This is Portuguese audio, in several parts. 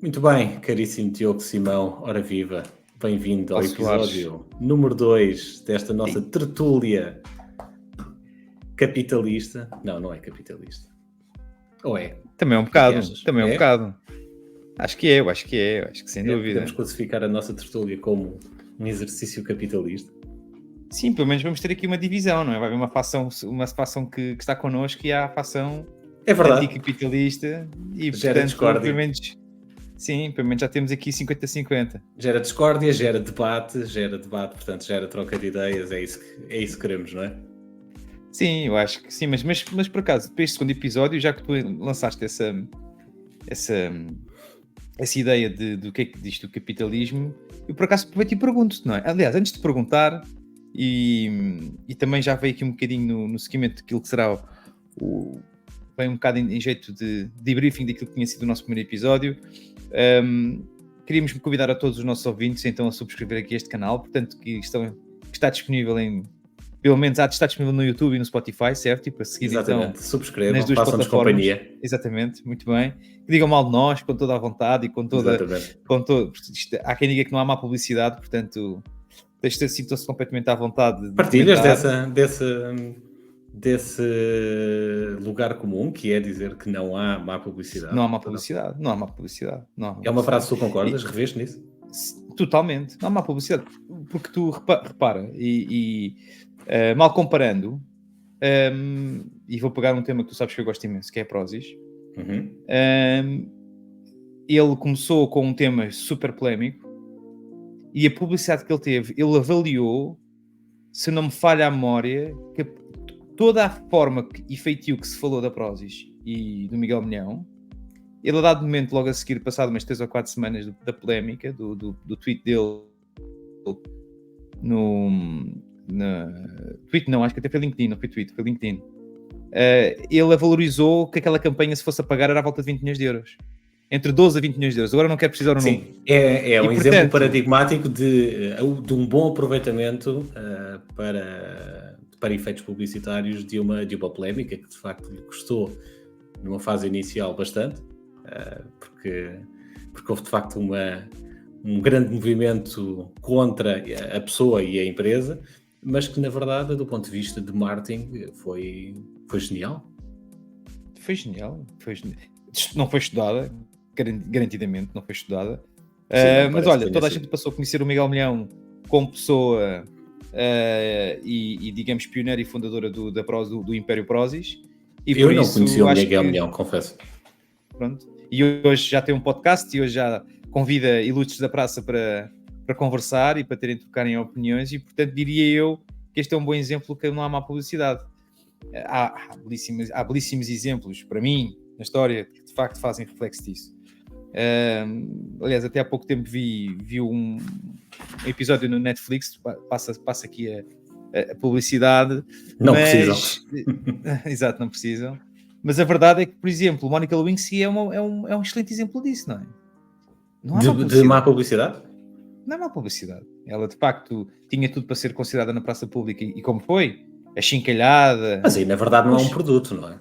Muito bem, caríssimo Diogo Simão, ora viva, bem-vindo ao Ó, episódio número 2 desta nossa tertúlia capitalista. Não é capitalista. Ou é? Também é um O que é que bocado, achas? também é um É? bocado. Acho que sem dúvida. Podemos classificar a nossa tertúlia como um exercício capitalista. Sim, pelo menos vamos ter aqui uma divisão, não é? Vai haver uma facção que está connosco e há a facção É verdade. anticapitalista e, Gera portanto, discórdia. pelo menos já temos aqui 50-50. Gera discórdia, gera debate, portanto, gera troca de ideias, é isso que queremos, não é? Sim, eu acho que sim, mas por acaso, para este segundo episódio, já que tu lançaste essa ideia do que é que diz do capitalismo, eu por acaso aproveito e pergunto-te, não é? Aliás, antes de perguntar, e também já veio aqui um bocadinho no seguimento daquilo que será bem um bocado em jeito de debriefing daquilo que tinha sido o nosso primeiro episódio, queríamos convidar a todos os nossos ouvintes então a subscrever aqui este canal, portanto que está disponível pelo menos está disponível no YouTube e no Spotify, certo? E para seguir Exatamente, então subscrevam, nas duas façam-nos plataformas. companhia. Exatamente, muito bem. Que digam mal de nós, com toda a vontade e com toda... Há quem diga que não há má publicidade, portanto, sintam-se completamente à vontade. Partilhas desse lugar comum, que é dizer que não há má publicidade. Não há má publicidade. É uma frase que tu concordas? Reveste nisso? Totalmente. Não há má publicidade. Porque tu repara, mal comparando, e vou pegar um tema que tu sabes que eu gosto imenso, que é a Prozis. Uhum. Ele começou com um tema super polémico e a publicidade que ele teve, ele avaliou, se não me falha a memória, que toda a forma e feitio que se falou da Prozis e do Miguel Milhão, ele a dado momento, logo a seguir, passado umas 3 ou 4 semanas da polémica, do tweet dele tweet não, acho que até foi LinkedIn, não foi tweet, foi LinkedIn. Ele valorizou que aquela campanha, se fosse a pagar, era à volta de 20 milhões de euros. Entre 12 a 20 milhões de euros. Agora não quero precisar o número. Sim, é um exemplo paradigmático de um bom aproveitamento para efeitos publicitários de uma polémica que de facto lhe custou numa fase inicial bastante, porque houve de facto um grande movimento contra a pessoa e a empresa, mas que na verdade, do ponto de vista de marketing, foi genial. Foi genial. Não foi estudada, garantidamente não foi estudada. Sim, mas olha, toda a gente passou a conhecer o Miguel Milhão como pessoa e digamos pioneira e fundadora do Império Prozis. E eu não conheci o Miguel Milhão, confesso. Pronto. E hoje já tem um podcast e hoje já convida ilustres da praça para conversar e para trocarem opiniões, e portanto diria eu que este é um bom exemplo que não há má publicidade. Há belíssimos exemplos, para mim, na história, que de facto fazem reflexo disso. Aliás, até há pouco tempo vi um episódio no Netflix, passa aqui a publicidade. Não precisam. Exato, não precisam. Mas a verdade é que, por exemplo, Monica Lewinsky é um excelente exemplo disso, não é? Não há de má publicidade? Não é má publicidade. Ela, de facto, tinha tudo para ser considerada na praça pública e como foi, achincalhada. Mas aí, na verdade, não é um produto, não é?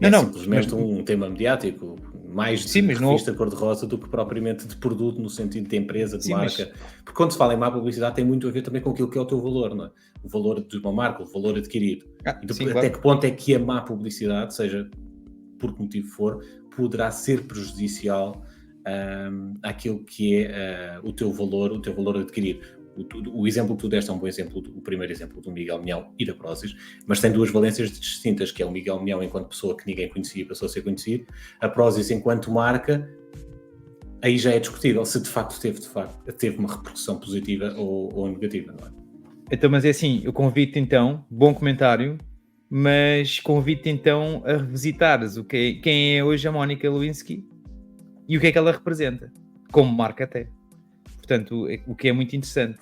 Não, simplesmente um tema mediático, mais de revista cor-de-rosa do que propriamente de produto, no sentido de empresa, de marca. Porque quando se fala em má publicidade tem muito a ver também com aquilo que é o teu valor, não é? O valor de uma marca, o valor adquirido. Até que ponto é que a má publicidade, seja por que motivo for, poderá ser prejudicial àquilo que é o teu valor adquirido. O exemplo que tu deste é um bom exemplo, o primeiro exemplo do Miguel Milhão e da Prozis, mas tem duas valências distintas, que é o Miguel Milhão enquanto pessoa que ninguém conhecia passou a ser conhecido, a Prozis enquanto marca, aí já é discutível se de facto teve uma repercussão positiva ou negativa, não é? Então, mas é assim, eu convido-te então, bom comentário, mas convido-te então a revisitares quem é hoje a Monica Lewinsky e o que é que ela representa, como marca até. Portanto, o que é muito interessante.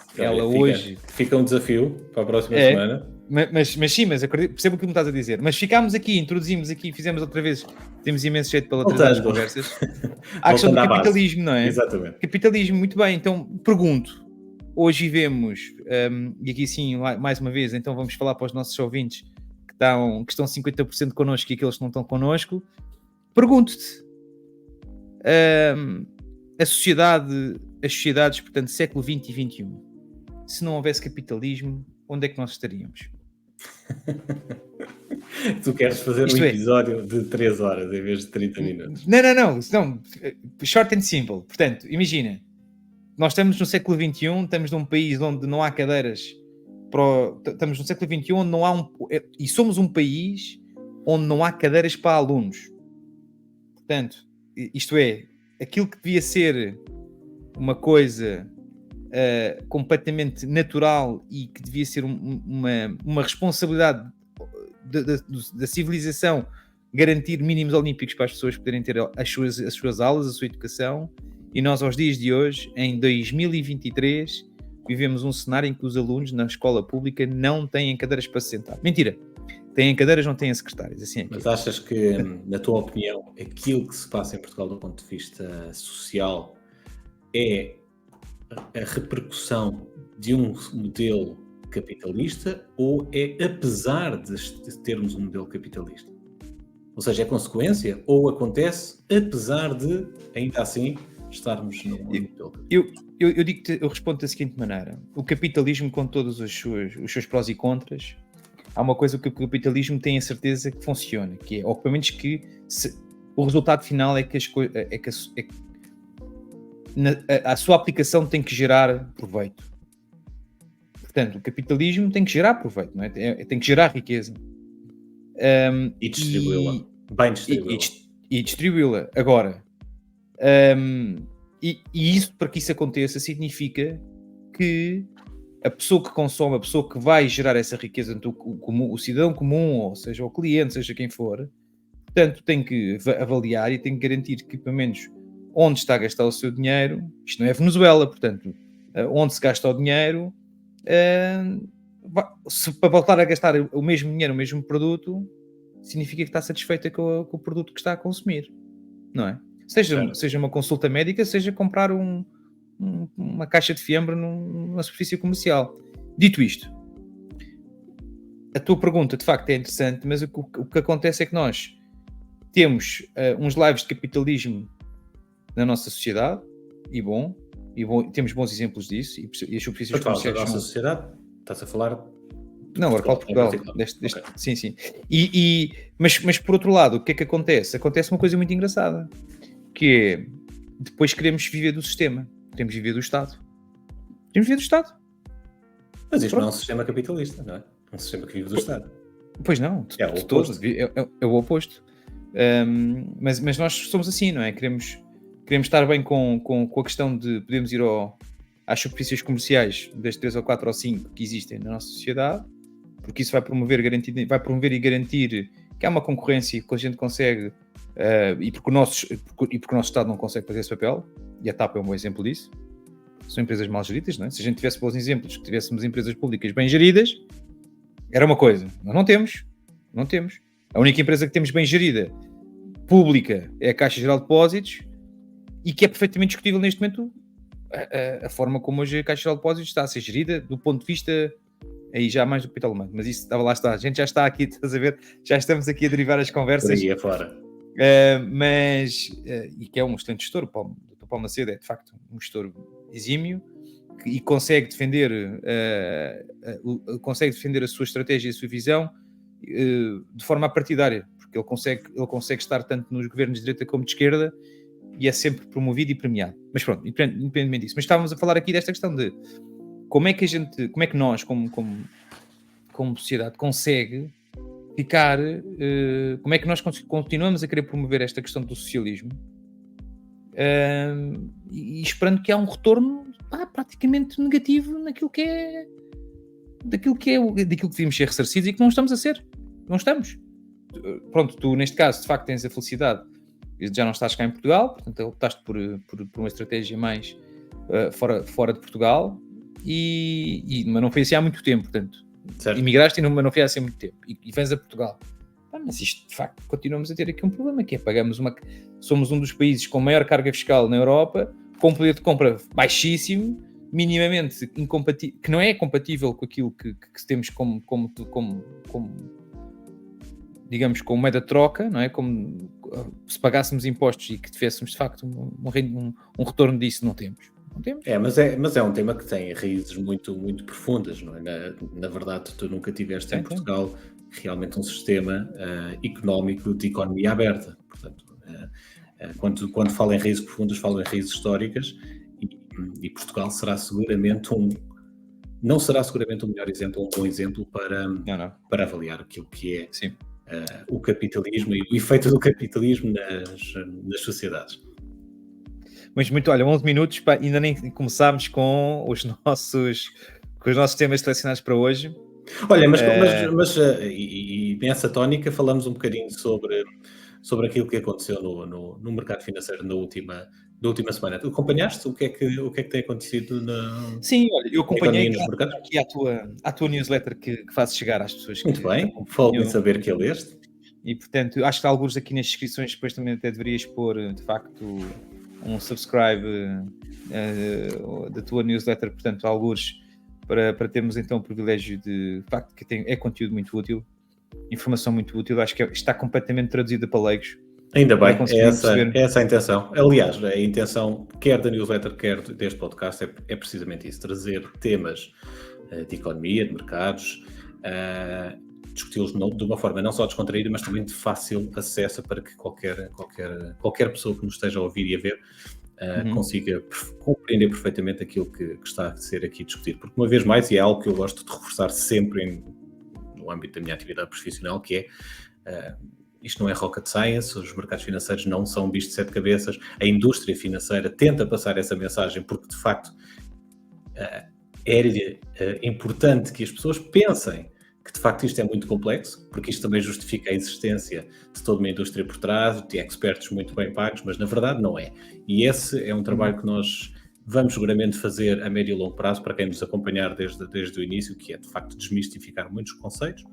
Fica um desafio para a próxima semana. Mas acredito, percebo o que me estás a dizer. Mas ficámos aqui, introduzimos aqui, fizemos outra vez, temos imenso jeito para outras conversas. A questão do capitalismo, não é? Exatamente. Capitalismo, muito bem. Então, pergunto, hoje vivemos, e aqui sim, mais uma vez, então vamos falar para os nossos ouvintes que estão 50% connosco e aqueles que não estão connosco. Pergunto-te, as sociedades, portanto, século XX e XXI, se não houvesse capitalismo, onde é que nós estaríamos? Tu queres fazer um episódio de 3 horas em vez de 30 minutos. Não. Short and simple. Portanto, imagina, nós estamos no século XXI, estamos num país onde não há cadeiras. Estamos no século XXI onde não há e somos um país onde não há cadeiras para alunos. Portanto, isto é, aquilo que devia ser uma coisa completamente natural e que devia ser uma responsabilidade da civilização garantir mínimos olímpicos para as pessoas poderem ter as suas aulas, a sua educação, e nós aos dias de hoje, em 2023, vivemos um cenário em que os alunos na escola pública não têm cadeiras para se sentar. Mentira! Têm cadeiras, não têm secretários. Assim é. Mas achas que, na tua opinião, aquilo que se passa em Portugal do ponto de vista social é a repercussão de um modelo capitalista ou é apesar de termos um modelo capitalista? Ou seja, é consequência ou acontece apesar de, ainda assim, estarmos no modelo? Eu respondo da seguinte maneira. O capitalismo, com todos os seus prós e contras, há uma coisa que o capitalismo tem a certeza que funciona, que é, ou pelo menos que o resultado final é que a sua aplicação tem que gerar proveito. Portanto, o capitalismo tem que gerar proveito, não é? Tem que gerar riqueza. E distribuí-la. Bem distribuí-la. E distribuí-la. Agora, e isso, para que isso aconteça, significa que a pessoa que consome, a pessoa que vai gerar essa riqueza, o cidadão comum, ou seja, o cliente, seja quem for, portanto, tem que avaliar e tem que garantir que, pelo menos, onde está a gastar o seu dinheiro, isto não é Venezuela, portanto, onde se gasta o dinheiro, se para voltar a gastar o mesmo dinheiro, o mesmo produto, significa que está satisfeita com o produto que está a consumir, não é? Seja uma consulta médica, seja comprar uma caixa de fiambre numa superfície comercial. Dito isto, a tua pergunta de facto é interessante, mas o que acontece é que nós temos uns lives de capitalismo na nossa sociedade, e temos bons exemplos disso, e as superfícies comerciais da nossa sociedade? Estás a falar? Não, agora falo de Portugal. Okay. Sim. Mas por outro lado, o que é que acontece? Acontece uma coisa muito engraçada, que é, depois queremos viver do sistema, queremos viver do Estado. Mas isto não é um sistema capitalista, não é? É um sistema que vive do Estado. Pois não, é o oposto. É o oposto. Mas nós somos assim, não é? Queremos estar bem com a questão de podermos ir às superfícies comerciais das 3 ou 4 ou 5 que existem na nossa sociedade, porque isso vai promover e garantir que há uma concorrência que a gente consegue, e porque o nosso Estado não consegue fazer esse papel, e a TAP é um bom exemplo disso. São empresas mal geridas, não é? Se a gente tivesse bons exemplos, que tivéssemos empresas públicas bem geridas, era uma coisa. Nós não temos. A única empresa que temos bem gerida, pública, é a Caixa Geral de Depósitos, e que é perfeitamente discutível neste momento a forma como hoje a Caixa Geral de Depósitos está a ser gerida do ponto de vista, aí já mais do capital humano, mas isso lá está, a gente já está aqui, estás a ver, já estamos aqui a derivar as conversas. Por aí afora. E que é um excelente gestor, o Paulo Macedo é de facto um gestor exímio e consegue defender a sua estratégia e a sua visão de forma partidária, porque ele consegue estar tanto nos governos de direita como de esquerda e é sempre promovido e premiado. Mas pronto, independentemente disso. Mas estávamos a falar aqui desta questão de como é que nós, como sociedade, consegue ficar, como é que nós continuamos a querer promover esta questão do socialismo e esperando que há um retorno praticamente negativo daquilo que devíamos ser ressarcidos e que não estamos a ser. Não estamos. Pronto, tu neste caso de facto tens a felicidade, já não estás cá em Portugal, portanto optaste por uma estratégia mais fora de Portugal, mas não foi assim há muito tempo, portanto certo. Imigraste mas não foi assim há muito tempo e vens a Portugal. Mas isto de facto continuamos a ter aqui um problema, que é somos um dos países com maior carga fiscal na Europa, com poder de compra baixíssimo, minimamente incompatível, que não é compatível com aquilo que temos como digamos, como moeda de troca, não é? Como se pagássemos impostos e que tivéssemos de facto um retorno disso, não temos. Não temos. Mas é um tema que tem raízes muito, muito profundas, não é? Na verdade, tu nunca tiveste em Portugal realmente um sistema económico de economia aberta. Portanto, quando falo em raízes profundas, falo em raízes históricas e Portugal será seguramente não será seguramente o melhor exemplo, um bom exemplo para avaliar aquilo que é o capitalismo e o efeito do capitalismo nas sociedades. Mas olha, 11 minutos, ainda nem começámos com os nossos temas selecionados para hoje. Olha, mas nessa tónica falamos um bocadinho sobre aquilo que aconteceu no mercado financeiro na última semana. Tu acompanhaste o que é que tem acontecido Sim, olha, eu acompanhei aqui a tua newsletter que fazes chegar às pessoas. Muito bem, falta-me saber que é leste. E, portanto, acho que alguns aqui nas descrições depois também até deverias pôr, de facto, um subscribe da tua newsletter, portanto, alguns para termos então o privilégio de facto que é conteúdo muito útil, informação muito útil, acho que está completamente traduzida para leigos. Ainda bem, é essa a intenção. Aliás, a intenção quer da newsletter, quer deste podcast é precisamente isso, trazer temas de economia, de mercados, discuti-los de uma forma não só descontraída, mas também de fácil acesso para que qualquer pessoa que nos esteja a ouvir e a ver consiga compreender perfeitamente aquilo que está a ser aqui discutido. Porque, uma vez mais, e é algo que eu gosto de reforçar sempre no âmbito da minha atividade profissional, que é isto não é rocket science, os mercados financeiros não são bicho de sete cabeças, a indústria financeira tenta passar essa mensagem porque, de facto, é importante que as pessoas pensem que, de facto, isto é muito complexo, porque isto também justifica a existência de toda uma indústria por trás, de expertos muito bem pagos, mas, na verdade, não é. E esse é um trabalho que nós vamos seguramente fazer a médio e longo prazo, para quem nos acompanhar desde o início, que é, de facto, desmistificar muitos conceitos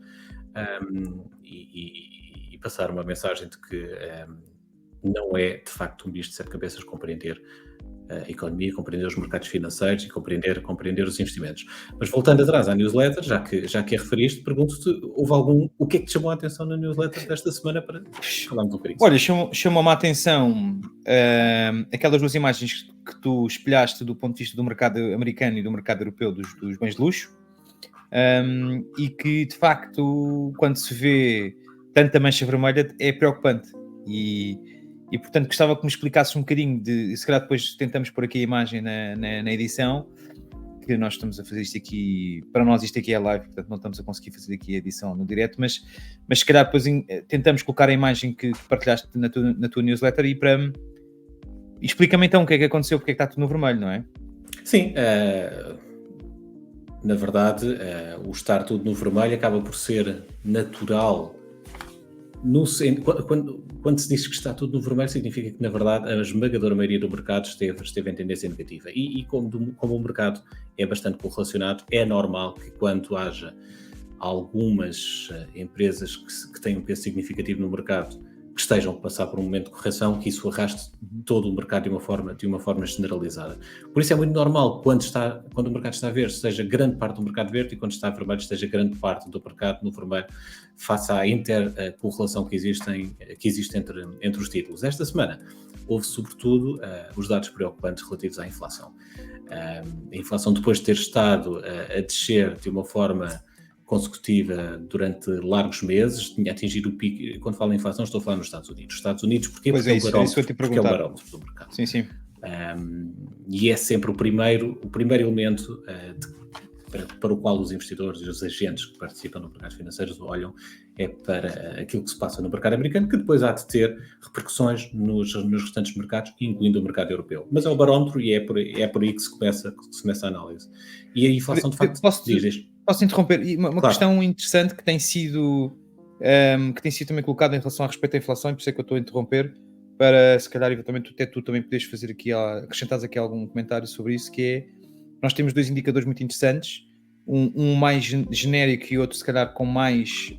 e passar uma mensagem de que não é, de facto, um bicho de sete cabeças compreender a economia, compreender os mercados financeiros e compreender os investimentos. Mas voltando atrás à newsletter, já que a referiste, pergunto-te, o que é que te chamou a atenção na newsletter desta semana para falarmos um bocadinho? Olha, chamou-me a atenção aquelas duas imagens que tu espelhaste do ponto de vista do mercado americano e do mercado europeu dos bens de luxo, e que, de facto, quando se vê tanta mancha vermelha, é preocupante. E, portanto, gostava que me explicasses um bocadinho se calhar depois tentamos pôr aqui a imagem na edição, que nós estamos a fazer isto aqui, para nós isto aqui é live, portanto não estamos a conseguir fazer aqui a edição no direto, mas se calhar depois tentamos colocar a imagem que partilhaste na tua newsletter e explica-me então o que é que aconteceu, porque é que está tudo no vermelho, não é? Sim, na verdade, o estar tudo no vermelho acaba por ser natural. Quando se diz que está tudo no vermelho, significa que, na verdade, a esmagadora maioria do mercado esteve em tendência negativa. E como o mercado é bastante correlacionado, é normal que, quando haja algumas empresas que têm um peso significativo no mercado, que estejam a passar por um momento de correção, que isso arraste todo o mercado de uma forma generalizada. Por isso é muito normal, quando o mercado está verde, esteja grande parte do mercado verde, e quando está vermelho, esteja grande parte do mercado no vermelho, face à intercorrelação que existe entre os títulos. Esta semana houve, sobretudo, os dados preocupantes relativos à inflação. A inflação, depois de ter estado a descer de uma forma consecutiva durante largos meses, tinha atingido o pico. Quando falo em inflação, estou a falar nos Estados Unidos. Estados Unidos, porquê? Porque é o barómetro do mercado. Sim. E é sempre o primeiro elemento para o qual os investidores e os agentes que participam no mercado financeiro olham, é para aquilo que se passa no mercado americano, que depois há de ter repercussões nos restantes mercados, incluindo o mercado europeu. Mas é o barómetro e é por aí que se começa a análise. E a inflação, de facto, Posso interromper? Uma claro. Questão interessante que tem sido também colocada em relação a respeito à inflação, e por isso é que eu estou a interromper, para se calhar eventualmente tu também poderes fazer aqui, acrescentares aqui algum comentário sobre isso, que é, nós temos dois indicadores muito interessantes, um mais genérico e outro se calhar com mais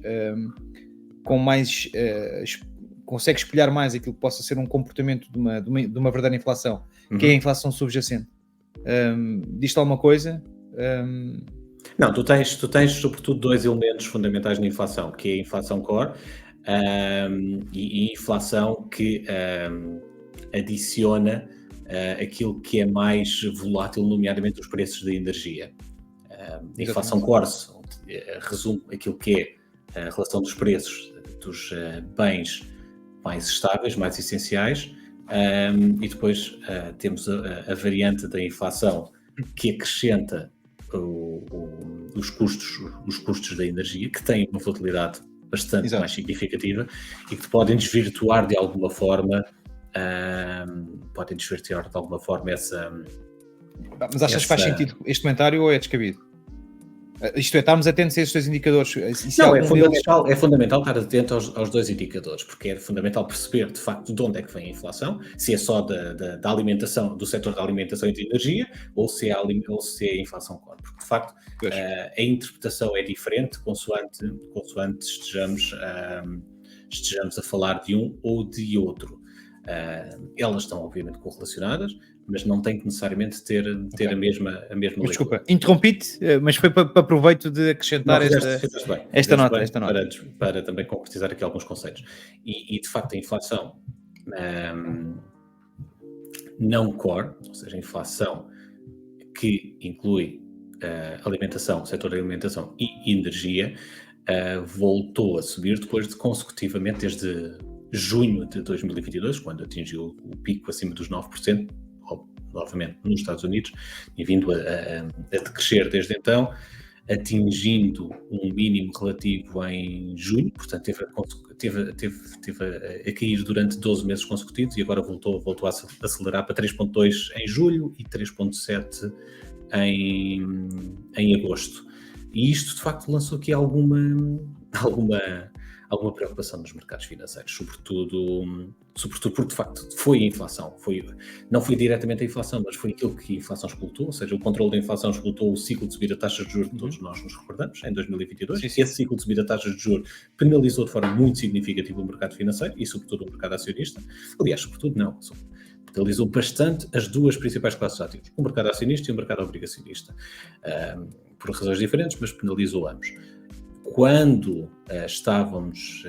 consegue espelhar mais aquilo que possa ser um comportamento de uma verdadeira inflação, que é a inflação subjacente. Diz-te alguma coisa? Não, tu tens sobretudo dois elementos fundamentais na inflação, que é a inflação core, e inflação que adiciona aquilo que é mais volátil, nomeadamente os preços da energia. A inflação core resume aquilo que é a relação dos preços dos bens mais estáveis, mais essenciais, e depois temos a variante da inflação que acrescenta os custos da energia, que têm uma volatilidade bastante mais significativa e que podem desvirtuar de alguma forma essa... Mas achas que faz sentido este comentário ou é descabido? Isto é, estarmos atentos a estes dois indicadores. Não, é fundamental estar atento aos dois indicadores, porque é fundamental perceber, de facto, de onde é que vem a inflação, se é só da alimentação, do setor da alimentação e de energia, ou se é a inflação core. Porque, de facto, a interpretação é diferente consoante estejamos a falar de um ou de outro. Elas estão, obviamente, correlacionadas, mas não tem que necessariamente ter a mesma Desculpa, interrompi-te, mas foi para proveito de acrescentar esta nota. Para também concretizar aqui alguns conceitos. E de facto, a inflação não core, ou seja, a inflação que inclui alimentação, setor da alimentação e energia, voltou a subir depois de consecutivamente, desde junho de 2022, quando atingiu o pico acima dos 9%, novamente nos Estados Unidos, e vindo a decrescer desde então, atingindo um mínimo relativo em junho, portanto teve a cair durante 12 meses consecutivos e agora voltou a acelerar para 3,2 em julho e 3,7 em agosto. E isto, de facto, lançou aqui alguma preocupação nos mercados financeiros, sobretudo porque, de facto, foi a inflação. Não foi diretamente a inflação, mas foi aquilo que a inflação explotou, ou seja, o controle da inflação explotou o ciclo de subida de taxas de juros que todos nós nos recordamos, em 2022. Sim. Esse ciclo de subida de taxas de juros penalizou de forma muito significativa o mercado financeiro e, sobretudo, o mercado acionista. Aliás, sobretudo não. Penalizou bastante as duas principais classes de ativos, o mercado acionista e o mercado obrigacionista. Por razões diferentes, mas penalizou ambos. Quando estávamos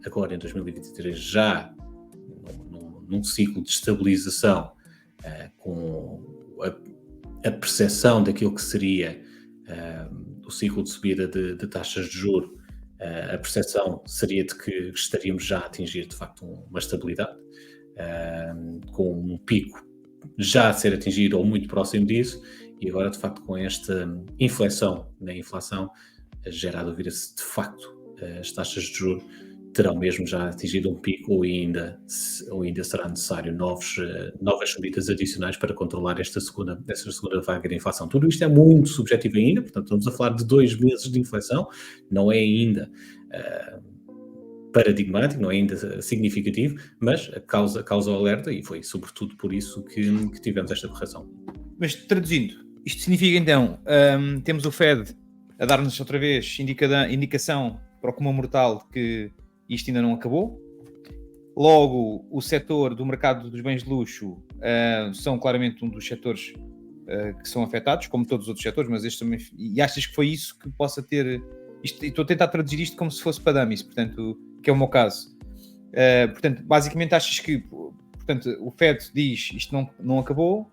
agora em 2023 já num ciclo de estabilização, com a percepção daquilo que seria o ciclo de subida de taxas de juros, a percepção seria de que estaríamos já a atingir de facto uma estabilidade, com um pico já a ser atingido ou muito próximo disso, e agora de facto com esta inflexão na inflação gera a dúvida se de facto as taxas de juros terão mesmo já atingido um pico ou ainda será necessário novas subidas adicionais para controlar esta segunda vaga de inflação. Tudo isto é muito subjetivo ainda, portanto estamos a falar de 2 meses de inflação, não é ainda paradigmático, não é ainda significativo, mas causa alerta e foi sobretudo por isso que tivemos esta correção. Mas traduzindo, isto significa então, temos o Fed a dar-nos outra vez indicação para o comum mortal que isto ainda não acabou. Logo, o setor do mercado dos bens de luxo são claramente um dos setores que são afetados, como todos os outros setores, mas este também... E achas que foi isso que possa ter... Estou a tentar traduzir isto como se fosse para dummies, portanto, que é o meu caso. Portanto, basicamente achas que o Fed diz isto não acabou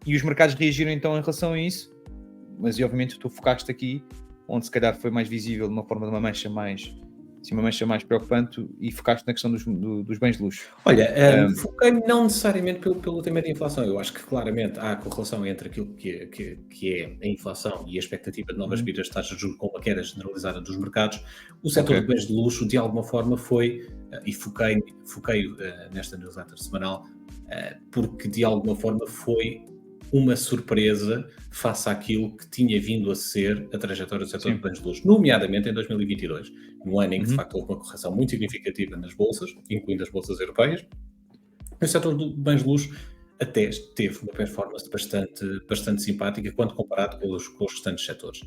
e os mercados reagiram então em relação a isso, mas obviamente tu focaste aqui onde se calhar foi mais visível de uma forma de uma mancha mais preocupante e focaste na questão dos bens de luxo. Olha, foquei-me não necessariamente pelo tema da inflação. Eu acho que claramente há correlação entre aquilo que é a inflação e a expectativa de novas subidas de taxas de juros com uma queda generalizada dos mercados. O setor de bens de luxo, de alguma forma, foi, e foquei nesta newsletter semanal, porque de alguma forma foi uma surpresa face àquilo que tinha vindo a ser a trajetória do setor de bens de luxo, nomeadamente em 2022, no ano em que de facto houve uma correção muito significativa nas bolsas, incluindo as bolsas europeias. O setor de bens de luxo até teve uma performance bastante simpática quando comparado com os restantes setores.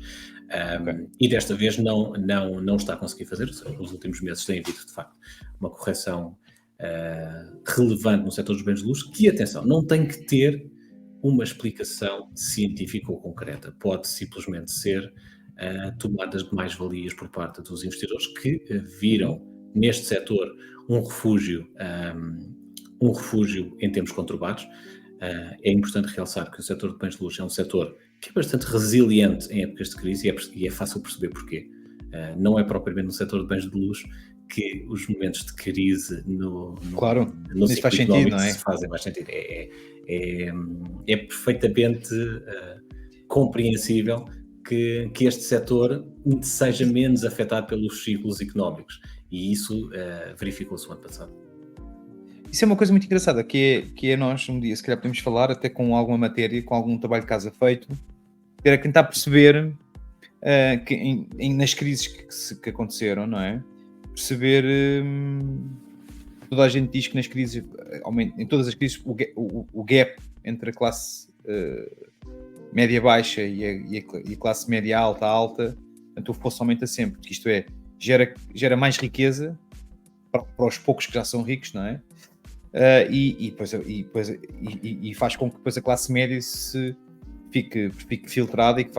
E desta vez não está a conseguir fazer, ou seja, nos últimos meses tem havido de facto uma correção relevante no setor dos bens de luxo, que, atenção, não tem que ter uma explicação científica ou concreta. Pode simplesmente ser tomadas de mais-valias por parte dos investidores que viram neste setor um refúgio em termos conturbados. É importante realçar que o setor de bens de luxo é um setor que é bastante resiliente em épocas de crise e é fácil perceber porquê. Não é propriamente no setor de bens de luxo que os momentos de crise no isso faz sentido, não é? Se fazem mais sentido. É perfeitamente compreensível que este setor seja menos afetado pelos ciclos económicos, e isso verificou-se o ano passado. Isso é uma coisa muito engraçada, que é nós um dia, se calhar podemos falar até com alguma matéria, com algum trabalho de casa feito, para tentar perceber que nas crises que aconteceram, não é? Perceber, toda a gente diz que nas crises, em todas as crises, o gap entre a classe média-baixa e a classe média-alta, então o fosso aumenta sempre, porque isto é, gera mais riqueza para os poucos que já são ricos, não é? E faz com que depois a classe média fique filtrada e que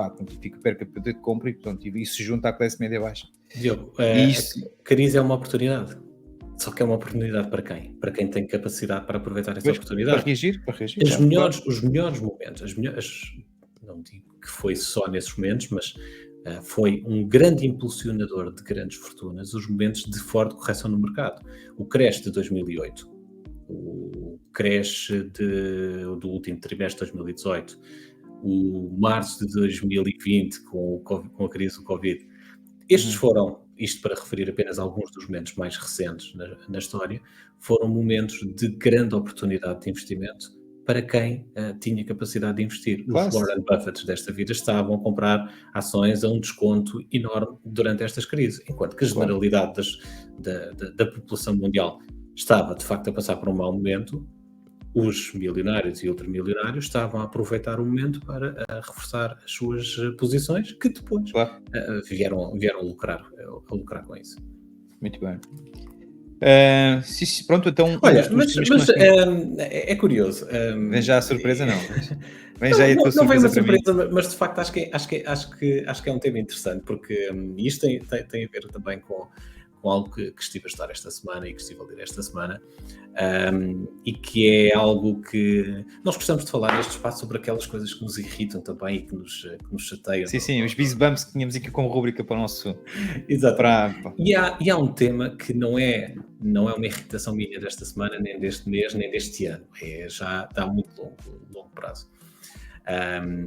perca poder de compra, e portanto isso se junta à classe média baixa. Diogo, a crise é uma oportunidade. Só que é uma oportunidade para quem? Para quem tem capacidade para aproveitar essa oportunidade. Para reagir. Os melhores momentos, não digo que foi só nesses momentos, mas foi um grande impulsionador de grandes fortunas, os momentos de forte correção no mercado. O crash de 2008, o crash do último trimestre de 2018, o março de 2020 com a crise do Covid. Estes foram, isto para referir apenas alguns dos momentos mais recentes na história, foram momentos de grande oportunidade de investimento para quem tinha capacidade de investir. Os Warren Buffett desta vida estavam a comprar ações a um desconto enorme durante estas crises, enquanto que a generalidade da população mundial estava, de facto, a passar por um mau momento. Os milionários e ultramilionários estavam a aproveitar o momento para reforçar as suas posições, que depois vieram a lucrar com isso. Muito bem. Pronto, então... Olha, mas é curioso. Vem já a surpresa, não? Vem já a tua surpresa. Não vem uma surpresa, mas de facto acho que é um tema interessante, porque isto tem a ver também com algo que estive a estudar esta semana e que estive a ler esta semana, e que é algo que nós gostamos de falar neste espaço sobre aquelas coisas que nos irritam também e que nos chateiam. Sim, os biz bumps que tínhamos aqui como rúbrica para o nosso... Exato. E há um tema que não é uma irritação minha desta semana, nem deste mês, nem deste ano. Já está a muito longo prazo.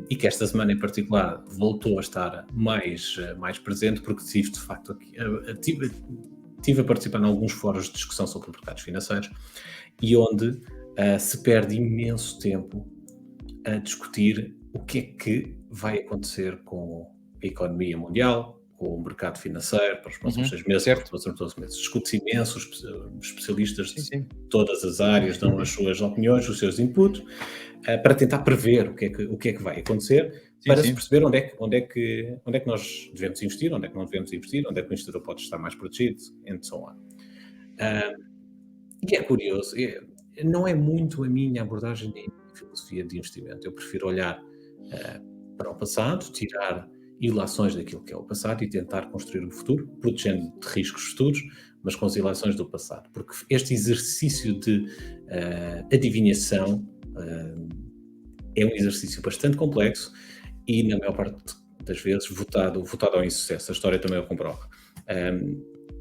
E que esta semana em particular voltou a estar mais presente, porque tive de facto tive a participar em alguns fóruns de discussão sobre mercados financeiros, e onde se perde imenso tempo a discutir o que é que vai acontecer com a economia mundial, com o mercado financeiro para os próximos 6 meses, para os próximos 12 meses. Discute-se imenso, os especialistas de todas as áreas dão as suas opiniões, os seus inputs, para tentar prever o que é que vai acontecer, se perceber onde é que nós devemos investir, onde é que não devemos investir, onde é que o investidor pode estar mais protegido, and so on. E é curioso, não é muito a minha abordagem de filosofia de investimento. Eu prefiro olhar para o passado, tirar ilações daquilo que é o passado e tentar construir o futuro, protegendo de riscos futuros, mas com as ilações do passado. Porque este exercício de adivinhação é um exercício bastante complexo e, na maior parte das vezes, votado ao insucesso. A história também o comprova.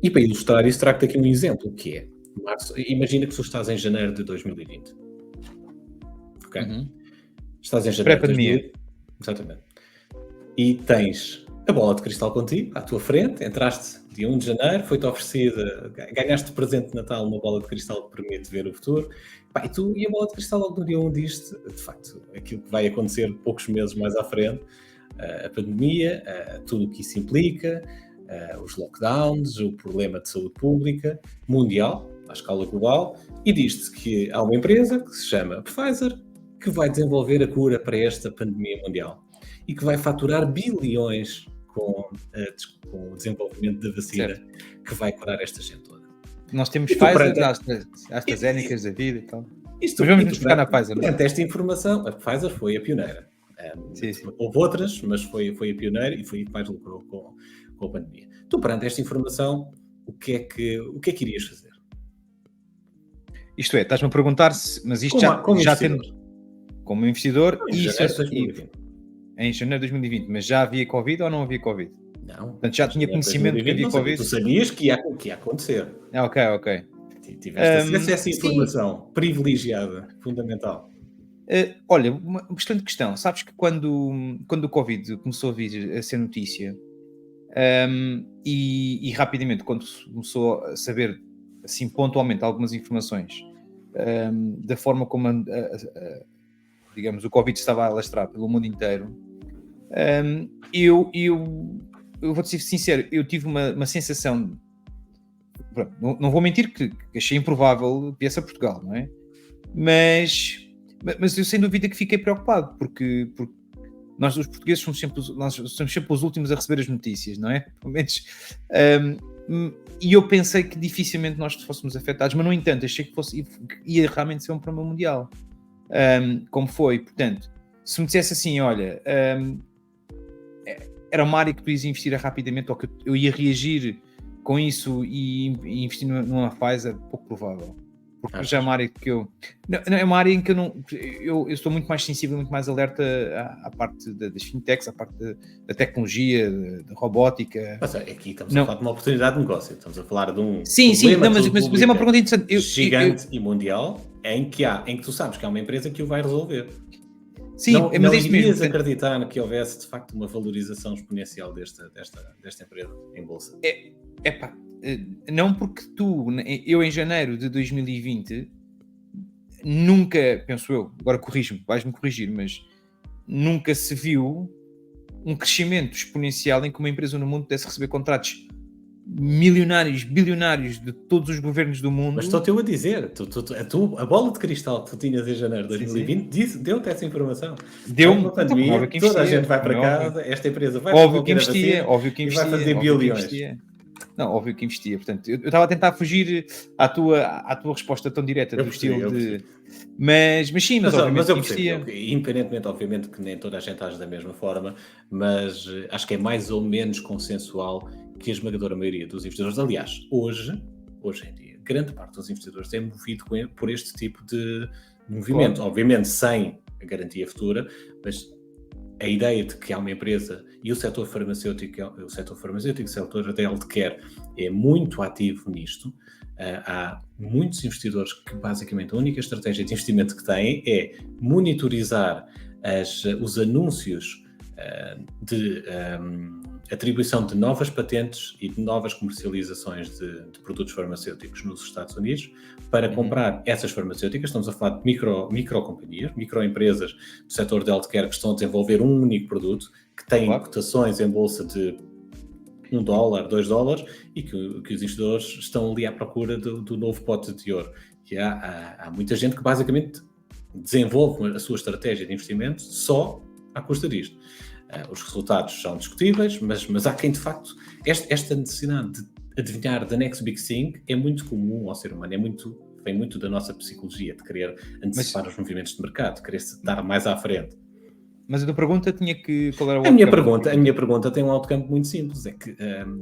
E para ilustrar isso, trago-te aqui um exemplo, que é imagina que tu estás em janeiro de 2020. Ok? Estás em janeiro de 2020. Exatamente. E tens a bola de cristal contigo, à tua frente, entraste dia 1 de janeiro, foi-te oferecida, ganhaste de presente de Natal uma bola de cristal que permite ver o futuro, e a bola de cristal logo no dia 1 diz-te, de facto, aquilo que vai acontecer poucos meses mais à frente, a pandemia, tudo o que isso implica, os lockdowns, o problema de saúde pública, mundial, à escala global, e diz-te que há uma empresa que se chama Pfizer, que vai desenvolver a cura para esta pandemia mundial e que vai faturar bilhões com o desenvolvimento da vacina que vai curar esta gente toda. Nós temos Pfizer, AstraZeneca da vida e tal. Mas vamos nos focar na Pfizer. Portanto, esta informação, a Pfizer foi a pioneira. Houve outras, mas foi a pioneira e foi a que mais lucrou com a pandemia. Tu, perante esta informação, o que é que irias fazer? Isto é, estás-me a perguntar se... Mas isto como já investidor. Como investidor... Em janeiro de 2020. Em janeiro de 2020. Mas já havia Covid ou não havia Covid? Não. Portanto, já tinha conhecimento que havia Covid? Tu sabias que ia acontecer. Ok. Tiveste acesso a essa informação privilegiada, fundamental. Olha, uma excelente questão. Sabes que quando o Covid começou a ser notícia, e rapidamente, quando começou a saber, assim, pontualmente, algumas informações da forma como, digamos, o Covid estava a alastrar pelo mundo inteiro, eu vou-te ser sincero, eu tive uma sensação... Não vou mentir que achei improvável Piaça Portugal, não é? Mas eu sem dúvida que fiquei preocupado, porque nós os portugueses somos sempre os últimos a receber as notícias, não é? Pelo menos, e eu pensei que dificilmente nós fôssemos afetados, mas no entanto achei que ia realmente ser um problema mundial, como foi. Portanto, se me dissesse assim, olha, era uma área que tu ias investir rapidamente, ou que eu ia reagir com isso e investir numa Pfizer, pouco provável. Porque já é uma área que eu... Não, é uma área em que eu estou muito mais sensível, muito mais alerta à parte das fintechs, à parte da tecnologia, da robótica. Mas aqui estamos a falar de uma oportunidade de negócio. Estamos a falar de um sim, mas é uma pergunta interessante. Gigante e mundial, em que tu sabes que há uma empresa que o vai resolver. Sim, mas não irias acreditar que houvesse, de facto, uma valorização exponencial desta empresa em bolsa? Não, porque eu em janeiro de 2020 nunca, penso eu, agora vais-me corrigir, mas nunca se viu um crescimento exponencial em que uma empresa no mundo pudesse receber contratos milionários, bilionários de todos os governos do mundo. Mas estou-te a dizer, a bola de cristal que tu tinhas em janeiro de 2020 deu-te essa informação. Deu-me uma pandemia, toda a gente vai para casa, esta empresa vai óbvio que investia, e vai fazer bilhões. Não, óbvio que investia. Portanto, eu estava a tentar fugir à tua resposta tão direta do estilo de... Mas sim, mas obviamente eu investia. Independentemente, obviamente, que nem toda a gente age da mesma forma, mas acho que é mais ou menos consensual que a esmagadora maioria dos investidores, aliás, hoje em dia, grande parte dos investidores é movido por este tipo de movimento. Claro. Obviamente, sem a garantia futura, mas a ideia de que há uma empresa e o setor farmacêutico, o setor da healthcare é muito ativo nisto. Há muitos investidores que basicamente a única estratégia de investimento que têm é monitorizar os anúncios de atribuição de novas patentes e de novas comercializações de produtos farmacêuticos nos Estados Unidos para comprar essas farmacêuticas. Estamos a falar de microcompanhias, microempresas do setor de healthcare que estão a desenvolver um único produto, que têm cotações em bolsa de $1, $2 e que os investidores estão ali à procura do novo pote de ouro. E há muita gente que basicamente desenvolve a sua estratégia de investimento só à custa disto. Os resultados são discutíveis, mas há quem de facto... Esta necessidade de adivinhar the next big thing é muito comum ao ser humano, vem muito da nossa psicologia, de querer antecipar os movimentos de mercado, de querer estar mais à frente. Mas a tua pergunta tinha que... Qual era o a minha pergunta tem um outcome muito simples, é que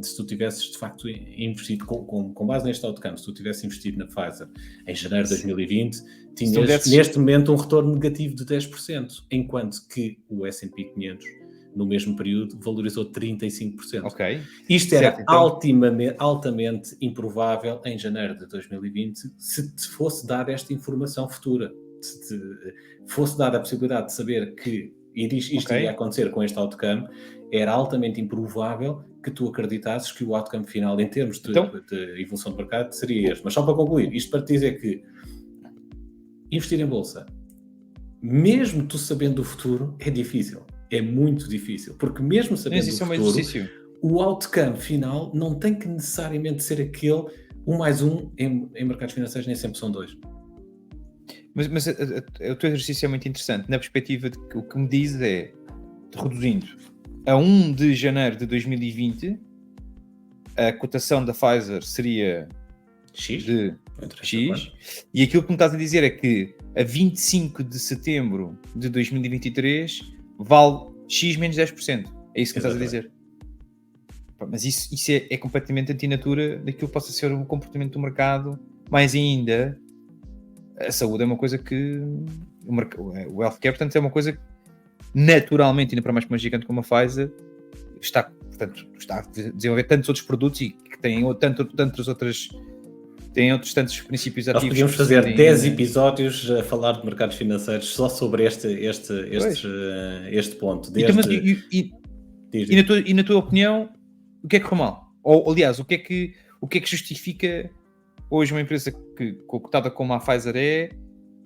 se tu tivesses de facto investido, com base neste outcome, se tu tivesses investido na Pfizer em janeiro de 2020, tinhas neste momento um retorno negativo de 10%, enquanto que o S&P 500 no mesmo período valorizou 35%. Okay. Isto era altamente improvável em janeiro de 2020 se te fosse dada esta informação futura, se te fosse dada a possibilidade de saber que isto ia acontecer com este outcome, era altamente improvável que tu acreditasses que o outcome final em termos de evolução do mercado seria este. Mas só para concluir, isto para te dizer que investir em bolsa, mesmo tu sabendo o futuro, é difícil. É muito difícil, porque mesmo sabendo o futuro, o outcome final não tem que necessariamente ser aquele 1 mais 1 em mercados financeiros, nem sempre são 2. Mas o teu exercício é muito interessante, na perspectiva de que o que me diz é, reduzindo, a 1 de janeiro de 2020, a cotação da Pfizer seria X, de X, e aquilo que me estás a dizer é que a 25 de setembro de 2023 vale X menos 10%. É isso que me estás a dizer? Mas isso é completamente antinatura daquilo que possa ser o comportamento do mercado. Mais ainda, a saúde é uma coisa que o healthcare, portanto, é uma coisa que naturalmente, ainda para mais que uma gigante como a Pfizer, está a desenvolver tantos outros produtos e que têm tantos outros princípios ativos. Nós podíamos fazer 10 episódios a falar de mercados financeiros só sobre este ponto. E na tua opinião, o que é que correu mal? Ou, aliás, o que é que justifica hoje uma empresa cotada como a Pfizer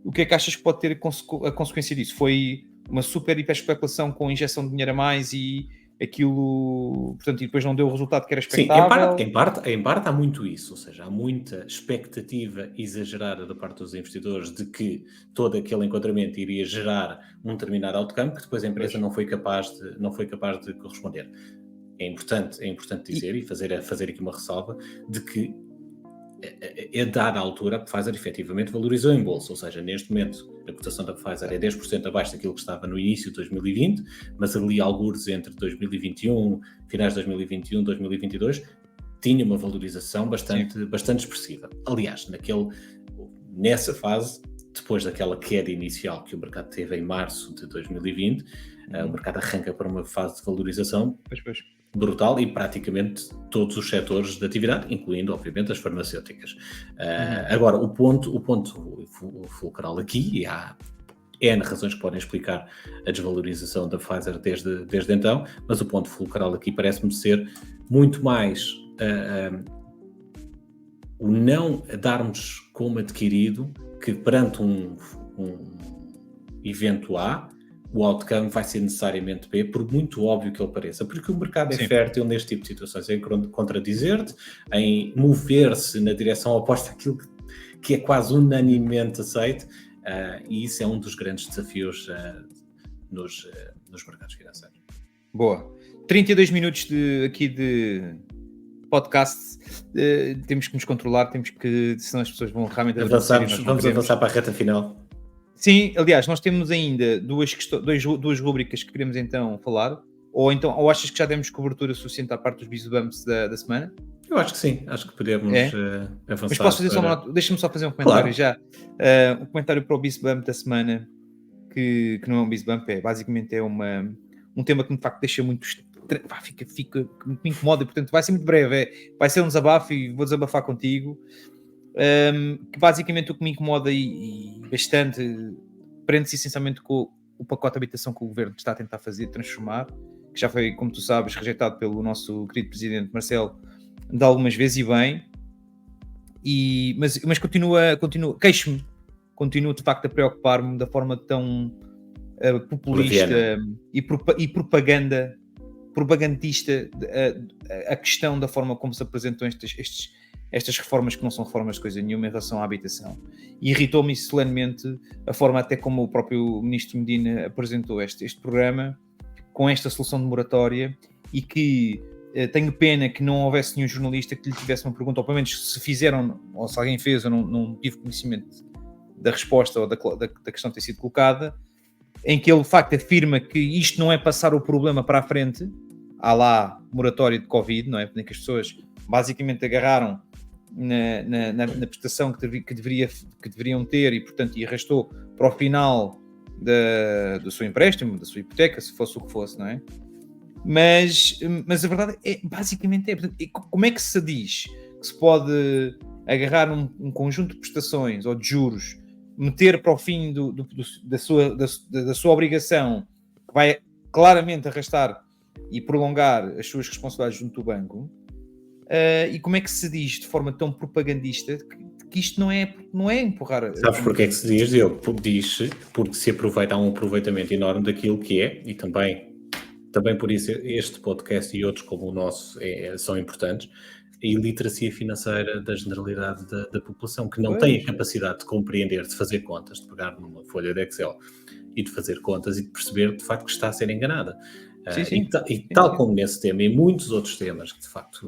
o que é que achas que pode ter a consequência disso? Foi uma super hiper especulação com injeção de dinheiro a mais e aquilo, portanto, e depois não deu o resultado que era expectável? Sim, em parte há muito isso, ou seja, há muita expectativa exagerada da parte dos investidores de que todo aquele enquadramento iria gerar um determinado outcome que depois a empresa não foi capaz de corresponder. É importante dizer e fazer aqui uma ressalva de que a dada altura a Pfizer efetivamente valorizou em bolsa, ou seja, neste momento a cotação da Pfizer é 10% abaixo daquilo que estava no início de 2020, mas ali algures entre 2021, finais de 2021 e 2022, tinha uma valorização bastante expressiva. Aliás, nessa fase, depois daquela queda inicial que o mercado teve em março de 2020, o mercado arranca para uma fase de valorização brutal e praticamente todos os setores de atividade, incluindo, obviamente, as farmacêuticas. Agora, o ponto fulcral aqui, e há N razões que podem explicar a desvalorização da Pfizer desde então, mas o ponto fulcral aqui parece-me ser muito mais o não darmos como adquirido que perante um evento A, o outcome vai ser necessariamente B, por muito óbvio que ele pareça, porque o mercado é fértil neste tipo de situações, em contradizer-te, em mover-se na direção oposta àquilo que é quase unanimemente aceito, e isso é um dos grandes desafios nos mercados financeiros. Boa. 32 minutos aqui de podcast, temos que nos controlar, senão as pessoas vão realmente vamos avançar para a reta final. Sim, aliás, nós temos ainda duas rubricas que queremos então falar, ou achas que já demos cobertura suficiente à parte dos Biz Bumps da semana? Eu acho que sim, acho que podemos avançar. Mas posso fazer deixa-me só fazer um comentário um comentário para o Biz Bump da semana, que não é um Biz Bump, basicamente é um tema que de facto deixa muito, fica me incomoda, portanto vai ser muito breve, vai ser um desabafo e vou desabafar contigo. Que basicamente o que me incomoda e bastante prende-se essencialmente com o pacote de habitação que o governo está a tentar transformar, que já foi, como tu sabes, rejeitado pelo nosso querido presidente Marcelo de algumas vezes e bem, mas continuo de facto a preocupar-me da forma tão populista e propagandista a questão da forma como se apresentam estas reformas que não são reformas de coisa nenhuma em relação à habitação. E irritou-me solenemente a forma até como o próprio ministro Medina apresentou este programa com esta solução de moratória, e que tenho pena que não houvesse nenhum jornalista que lhe tivesse uma pergunta, ou pelo menos se fizeram, ou se alguém fez, eu não tive conhecimento da resposta ou da questão ter sido colocada, em que ele de facto afirma que isto não é passar o problema para a frente, há lá moratória de Covid, não é? Porque as pessoas basicamente agarraram na prestação que deveriam ter e, portanto, arrastou para o final do seu empréstimo, da sua hipoteca, se fosse o que fosse, não é? Mas a verdade basicamente como é que se diz que se pode agarrar um conjunto de prestações ou de juros, meter para o fim da sua obrigação, que vai claramente arrastar e prolongar as suas responsabilidades junto do banco, e como é que se diz de forma tão propagandista que isto não é empurrar... Sabes porque é que se diz, Diogo? Diz-se porque se aproveita, há um aproveitamento enorme daquilo que é, e também por isso este podcast e outros como o nosso são importantes, a iliteracia financeira da generalidade da população, que não tem a capacidade de compreender, de fazer contas, de pegar numa folha de Excel e de fazer contas e de perceber de facto que está a ser enganada. Tal como nesse tema e muitos outros temas que de facto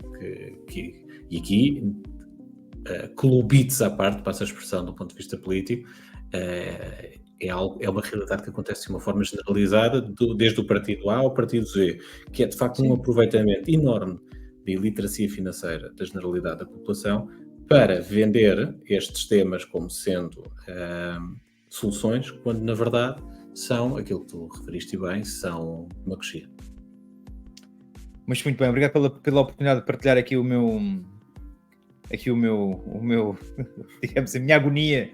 e aqui clubites à parte, passa a expressão do ponto de vista político, é uma realidade que acontece de uma forma generalizada desde o partido A ao partido Z, que é de facto um aproveitamento enorme de iliteracia financeira da generalidade da população para vender estes temas como sendo soluções, quando na verdade são aquilo que tu referiste bem, são uma coxia. Mas muito bem, obrigado pela oportunidade de partilhar aqui o meu digamos, a minha agonia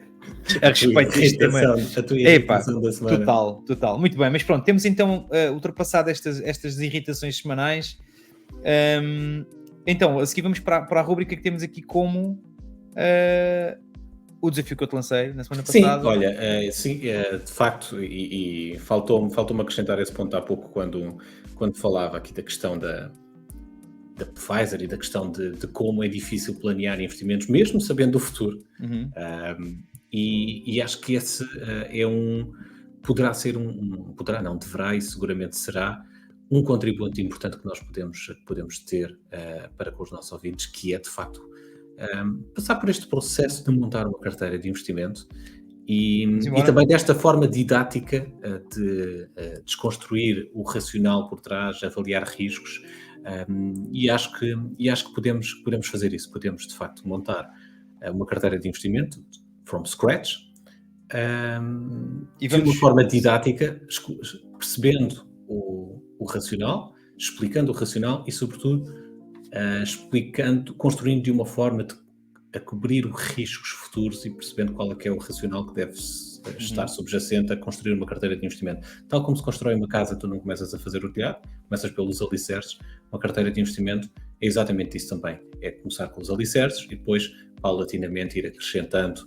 a respeito deste tema. A tua irritação da semana. Total. Muito bem, mas pronto, temos então ultrapassado estas irritações semanais. Então, a seguir vamos para a rubrica que temos aqui como o desafio que eu te lancei na semana passada. Sim, olha, de facto, e faltou-me acrescentar esse ponto há pouco quando falava aqui da questão da Pfizer e da questão de como é difícil planear investimentos, mesmo sabendo o futuro. Uhum. E acho que esse deverá e seguramente será um contribuinte importante que nós podemos ter para com os nossos ouvintes, que é de facto passar por este processo de montar uma carteira de investimento e também desta forma didática de desconstruir o racional por trás, avaliar riscos, e acho que podemos fazer isso, podemos de facto montar uma carteira de investimento from scratch, de uma forma didática, percebendo o racional, explicando o racional e sobretudo construindo de uma forma a cobrir os riscos futuros e percebendo qual é que é o racional que deve estar subjacente a construir uma carteira de investimento. Tal como se constrói uma casa, tu não começas a fazer o telhado, começas pelos alicerces. Uma carteira de investimento é exatamente isso também. É começar com os alicerces e depois, paulatinamente, ir acrescentando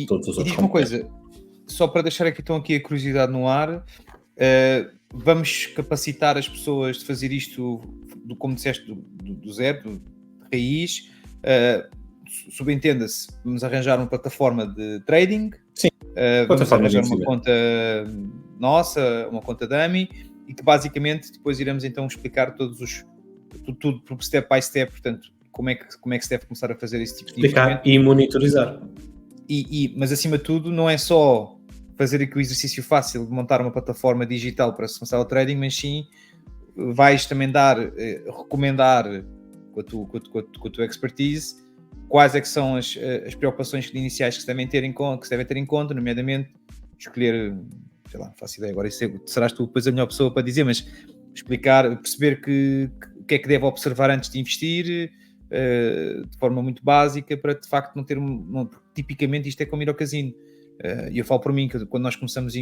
todos os outros. E diz uma coisa, só para deixar aqui a curiosidade no ar, vamos capacitar as pessoas de fazer isto, como disseste, do zero, de raiz. Subentenda-se, vamos arranjar uma plataforma de trading. Sim, vamos arranjar uma conta nossa, uma conta dummy, e que basicamente depois iremos então explicar tudo step by step, portanto, como é que se deve começar a fazer esse tipo de investimento. E monitorizar. Mas acima de tudo, não é só fazer aqui o exercício fácil de montar uma plataforma digital para se começar o trading, mas sim vais também recomendar com a tua expertise quais é que são as preocupações iniciais que se devem ter em conta, nomeadamente escolher, sei lá, não faço ideia, agora serás tu depois a melhor pessoa para dizer, mas perceber o que é que deve observar antes de investir, de forma muito básica, para de facto não ter tipicamente isto é como ir ao casino. E eu falo por mim que quando nós começamos a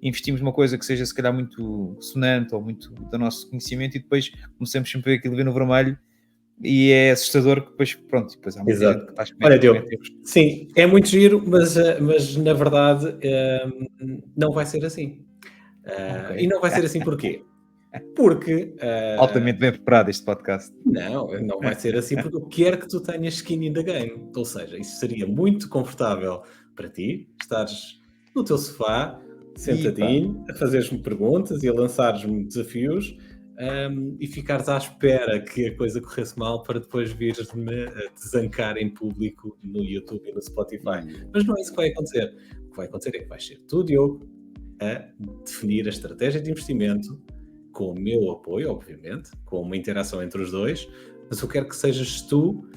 investimos numa coisa que seja se calhar muito sonante ou muito do nosso conhecimento, e depois começamos sempre a ver aquilo no vermelho, e é assustador que depois há muita gente que está a esperar. Olha, Diogo, sim, é muito giro, mas na verdade não vai ser assim. Okay. E não vai ser assim porquê? Porque... altamente bem preparado este podcast. Não vai ser assim porque eu quero que tu tenhas skin in the game. Ou seja, isso seria muito confortável para ti, estares no teu sofá, sentadinho, a fazeres-me perguntas e a lançares-me desafios, e ficares à espera que a coisa corresse mal para depois vires-me a desancar em público no YouTube e no Spotify. Mas não é isso que vai acontecer. O que vai acontecer é que vais ser tu, Diogo, a definir a estratégia de investimento com o meu apoio, obviamente, com uma interação entre os dois, mas eu quero que sejas tu,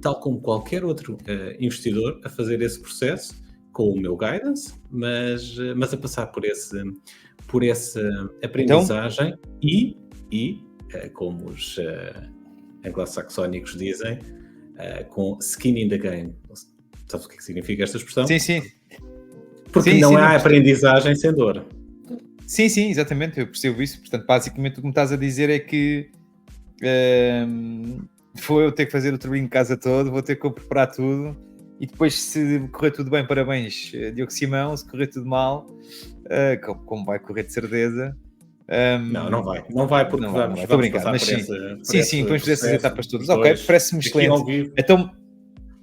tal como qualquer outro investidor, a fazer esse processo com o meu guidance, mas a passar por essa aprendizagem e como os anglo-saxónicos dizem, com skin in the game. Sabes o que significa esta expressão? Sim. Porque não há aprendizagem sem dor. Sim, exatamente, eu percebo isso. Portanto, basicamente o que me estás a dizer é que vou eu ter que fazer o trabalho em casa todo, vou ter que preparar tudo, e depois, se correr tudo bem, parabéns, Diogo Simão. Se correr tudo mal, como vai correr de certeza... Não vai porque vamos passar mas por sim, vamos fazer essas etapas todas. Ok, parece-me excelente.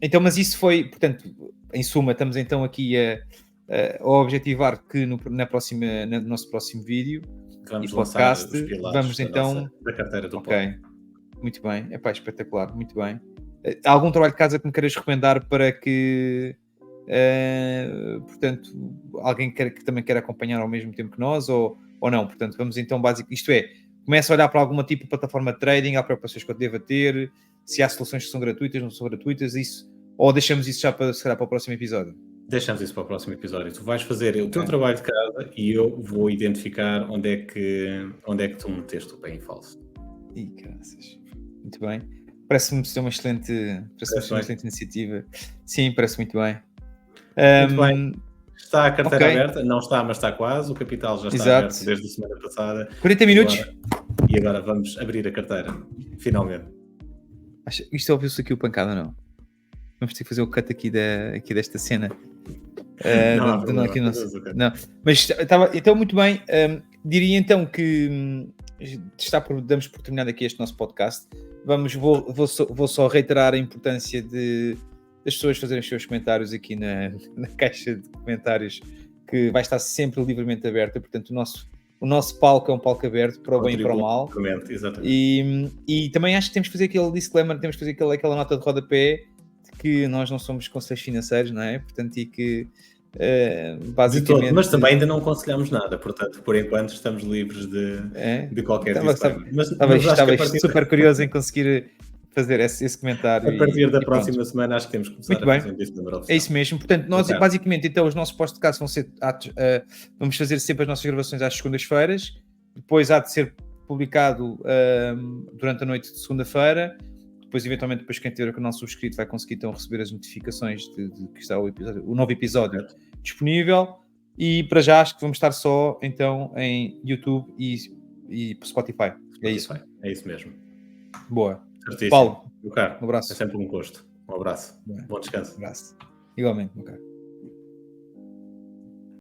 Então, mas isso foi, portanto, em suma, estamos então aqui a objetivar que no nosso próximo vídeo vamos e podcast, vamos então da carteira do ok, muito bem, espetacular, muito bem. Há algum trabalho de casa que me queiras recomendar para que portanto, alguém que também quer acompanhar ao mesmo tempo que nós, ou não? Portanto, vamos então isto é, começo a olhar para alguma tipo de plataforma de trading, há preocupações que eu devo ter, se há soluções que são gratuitas, não são gratuitas, isso, ou deixamos isso já para, se calhar, para o próximo episódio? Deixamos isso para o próximo episódio. Tu vais fazer o teu trabalho de casa e eu vou identificar onde é que tu meteste o bem e falso. Ih, graças. Muito bem. Parece-me ser uma excelente iniciativa. Sim, parece muito bem. Muito bem. Está a carteira aberta? Não está, mas está quase. O capital já está aberto desde a semana passada. 40 minutos. E agora vamos abrir a carteira. Finalmente. Isto ouviu-se aqui o pancada, não? Vamos ter que fazer o cut aqui desta cena. Não. Mas estava então muito bem. Diria então que damos por terminado aqui este nosso podcast. Vou só reiterar a importância das pessoas fazerem os seus comentários aqui na caixa de comentários, que vai estar sempre livremente aberta. Portanto, o nosso palco é um palco aberto para o bem e para o mal. Exatamente. E também acho que temos que fazer aquele disclaimer, temos que fazer aquela nota de rodapé de que nós não somos conselhos financeiros, não é? Portanto, e que basicamente... Mas também ainda não aconselhamos nada, portanto, por enquanto estamos livres de qualquer disclaimer. Estava super curioso em conseguir fazer esse comentário. A partir da próxima semana acho que temos que começar a fazer um disclaimer oficial. É isso mesmo. Portanto, nós basicamente, então, os nossos podcasts vão ser vamos fazer sempre as nossas gravações às segundas-feiras, depois há de ser publicado durante a noite de segunda-feira. Depois, eventualmente, quem tiver o canal subscrito vai conseguir então receber as notificações de que está o novo episódio disponível. E para já acho que vamos estar só então em YouTube e Spotify. É isso. É isso mesmo. Boa. Certíssimo. Paulo, meu caro, um abraço. É sempre um gosto. Um abraço. Bom descanso. Um abraço. Igualmente, meu caro.